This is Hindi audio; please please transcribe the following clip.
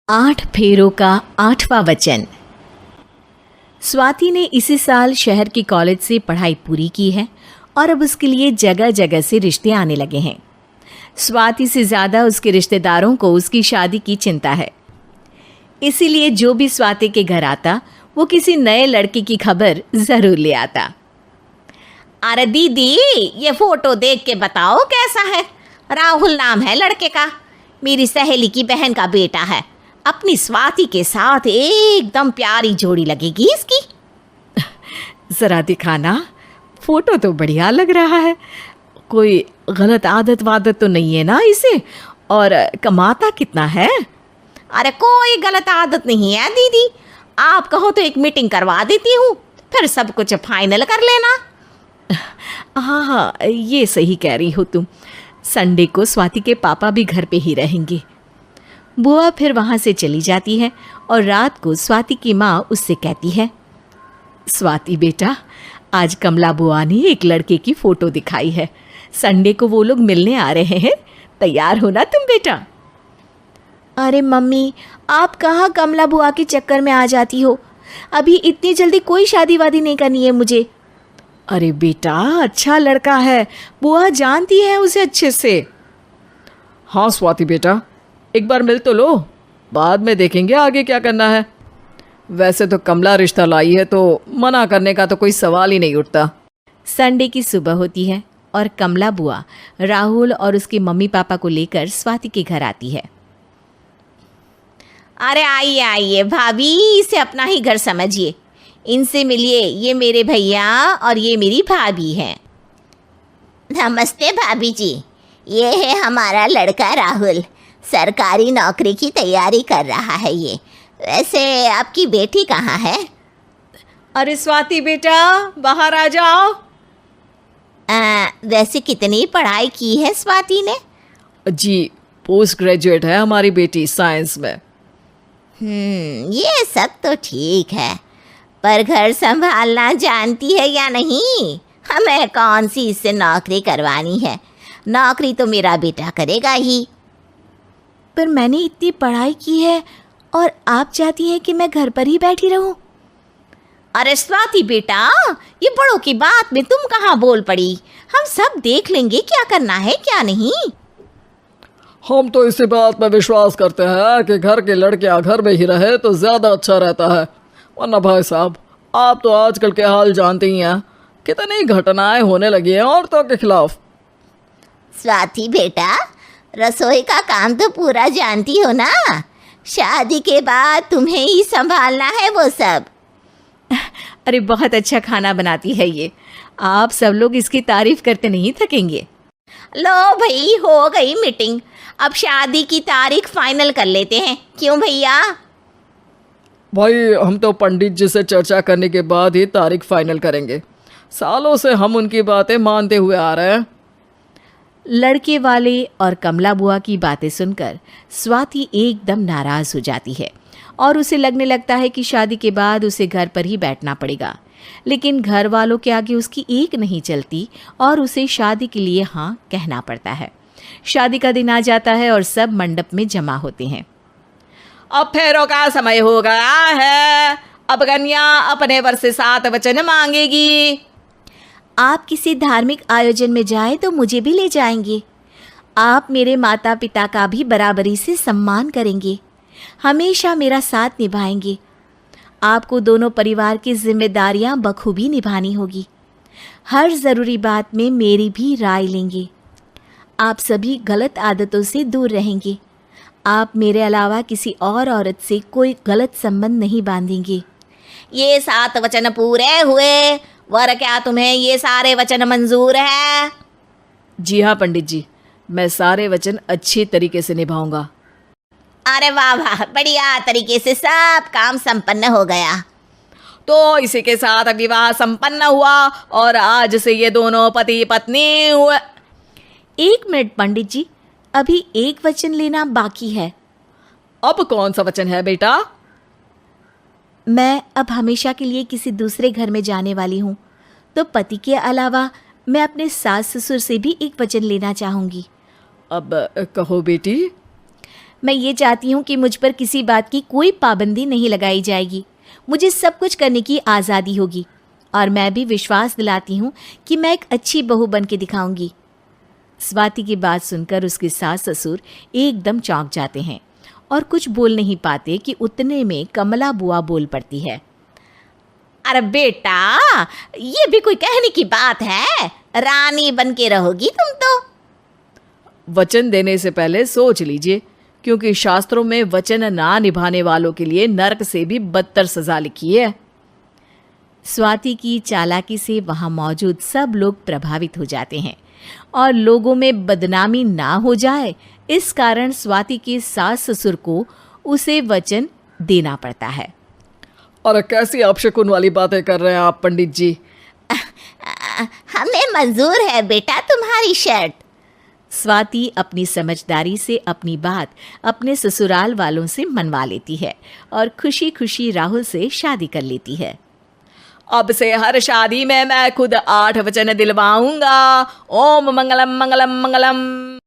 8 फेरों का 8वां वचन। स्वाति ने इसी साल शहर के कॉलेज से पढ़ाई पूरी की है और अब उसके लिए जगह जगह से रिश्ते आने लगे हैं। स्वाति से ज़्यादा उसके रिश्तेदारों को उसकी शादी की चिंता है। इसीलिए जो भी स्वाति के घर आता वो किसी नए लड़के की खबर ज़रूर ले आता। अरे दीदी, ये फोटो देख के बताओ कैसा है। राहुल नाम है लड़के का, मेरी सहेली की बहन का बेटा है। अपनी स्वाति के साथ एकदम प्यारी जोड़ी लगेगी इसकी। ज़रा दिखाना, फोटो तो बढ़िया लग रहा है। कोई गलत आदत वादत तो नहीं है ना इसे? और कमाता कितना है? अरे कोई गलत आदत नहीं है दीदी, आप कहो तो एक मीटिंग करवा देती हूँ, फिर सब कुछ फाइनल कर लेना। हाँ हाँ, ये सही कह रही हो तुम। संडे को स्वाति के पापा भी घर पे ही रहेंगे। बुआ फिर वहाँ से चली जाती है और रात को स्वाति की माँ उससे कहती है, स्वाति बेटा, आज कमला बुआ ने एक लड़के की फ़ोटो दिखाई है। संडे को वो लोग मिलने आ रहे हैं, तैयार हो ना तुम बेटा? अरे मम्मी, आप कहाँ कमला बुआ के चक्कर में आ जाती हो? अभी इतनी जल्दी कोई शादी वादी नहीं करनी है मुझे। अरे बेटा, अच्छा लड़का है, बुआ जानती है उसे अच्छे से। हाँ स्वाति बेटा, एक बार मिल तो लो, बाद में देखेंगे आगे क्या करना है। वैसे तो कमला रिश्ता लाई है तो मना करने का तो कोई सवाल ही नहीं उठता। संडे की सुबह होती है और कमला बुआ राहुल और उसके मम्मी पापा को लेकर स्वाति के घर आती है। अरे आइए आइए भाभी, इसे अपना ही घर समझिए। इनसे मिलिए, ये मेरे भैया और ये मेरी भाभी हैं। नमस्ते भाभी जी, ये है हमारा लड़का राहुल, सरकारी नौकरी की तैयारी कर रहा है ये। वैसे आपकी बेटी कहाँ है? अरे स्वाति बेटा, बाहर आ जाओ। वैसे कितनी पढ़ाई की है स्वाति ने? जी, पोस्ट ग्रेजुएट है हमारी बेटी साइंस में। ये सब तो ठीक है, पर घर संभालना जानती है या नहीं? हमें कौन सी इससे नौकरी करवानी है, नौकरी तो मेरा बेटा करेगा ही। पर मैंने इतनी पढ़ाई की है और आप चाहती हैं कि मैं घर पर ही बैठी रहूं? अरे स्वाति बेटा, ये बड़ों की बात में तुम कहाँ बोल पड़ी? हम सब देख लेंगे क्या करना है क्या नहीं। हम तो इसी बात पर विश्वास करते हैं कि घर के लड़कियां घर में ही रहे तो ज़्यादा अच्छा रहता है। वरना भाई साहब, आप तो आजकल के हाल जानते ही हैं, कितनी घटनाएं होने लगी हैं औरतों के खिलाफ। स्वाति बेटा, रसोई का काम तो पूरा जानती हो ना? शादी के बाद तुम्हें ही संभालना है वो सब। अरे बहुत अच्छा खाना बनाती है ये, आप सब लोग इसकी तारीफ करते नहीं थकेंगे। लो भाई, हो गई मीटिंग, अब शादी की तारीख फाइनल कर लेते हैं, क्यों भैया? भाई, हम तो पंडित जी से चर्चा करने के बाद ही तारीख फाइनल करेंगे। सालों से हम उनकी बातें मानते हुए आ रहे हैं। लड़के वाले और कमला बुआ की बातें सुनकर स्वाति एकदम नाराज़ हो जाती है और उसे लगने लगता है कि शादी के बाद उसे घर पर ही बैठना पड़ेगा। लेकिन घर वालों के आगे उसकी एक नहीं चलती और उसे शादी के लिए हाँ कहना पड़ता है। शादी का दिन आ जाता है और सब मंडप में जमा होते हैं। अब फेरों का समय हो गया है, अब कन्या अपने वर से 7 वचन मांगेगी। आप किसी धार्मिक आयोजन में जाएं तो मुझे भी ले जाएंगे। आप मेरे माता पिता का भी बराबरी से सम्मान करेंगे, हमेशा मेरा साथ निभाएंगे। आपको दोनों परिवार की जिम्मेदारियां बखूबी निभानी होगी। हर ज़रूरी बात में मेरी भी राय लेंगे। आप सभी गलत आदतों से दूर रहेंगे। आप मेरे अलावा किसी और औरत से कोई गलत संबंध नहीं बांधेंगे। ये 7 वचन पूरे हुए, वर क्या तुम्हें ये सारे वचन मंजूर है? जी हाँ पंडित जी, मैं सारे वचन अच्छी तरीके से निभाऊंगा। अरे वाह वाह, बढ़िया तरीके से सब काम संपन्न हो गया। तो इसी के साथ विवाह संपन्न हुआ और आज से ये दोनों पति पत्नी हुए। 1 मिनट पंडित जी, अभी एक वचन लेना बाकी है। अब कौन सा वचन है बेटा? मैं अब हमेशा के लिए किसी दूसरे घर में जाने वाली हूँ, तो पति के अलावा मैं अपने सास ससुर से भी एक वचन लेना चाहूँगी। अब कहो बेटी। मैं ये चाहती हूँ कि मुझ पर किसी बात की कोई पाबंदी नहीं लगाई जाएगी। मुझे सब कुछ करने की आज़ादी होगी और मैं भी विश्वास दिलाती हूँ कि मैं एक अच्छी बहू बन के दिखाऊंगी। स्वाति की बात सुनकर उसके सास ससुर एकदम चौंक जाते हैं और कुछ बोल नहीं पाते कि उतने में कमला बुआ बोल पड़ती है। अरे बेटा, ये भी कोई कहने की बात है? रानी बन के रहोगी तुम तो। वचन देने से पहले सोच लीजिए, क्योंकि शास्त्रों में वचन ना निभाने वालों के लिए नरक से भी बदतर सजा लिखी है। स्वाति की चालाकी से वहाँ मौजूद सब लोग प्रभावित हो जाते हैं और लोगों में बदनामी ना हो जाए, इस कारण स्वाति के सास ससुर को उसे वचन देना पड़ता है। और कैसी अपशकुन वाली बातें कर रहे हैं आप पंडित जी? हमें मंजूर है बेटा तुम्हारी शर्त। स्वाति अपनी समझदारी से अपनी बात अपने ससुराल वालों से मनवा लेती है और खुशी खुशी राहुल से शादी कर लेती है। अब से हर शादी में मैं खुद 8 वचन दिलवाऊंगा। ओम मंगलम मंगलम मंगलम।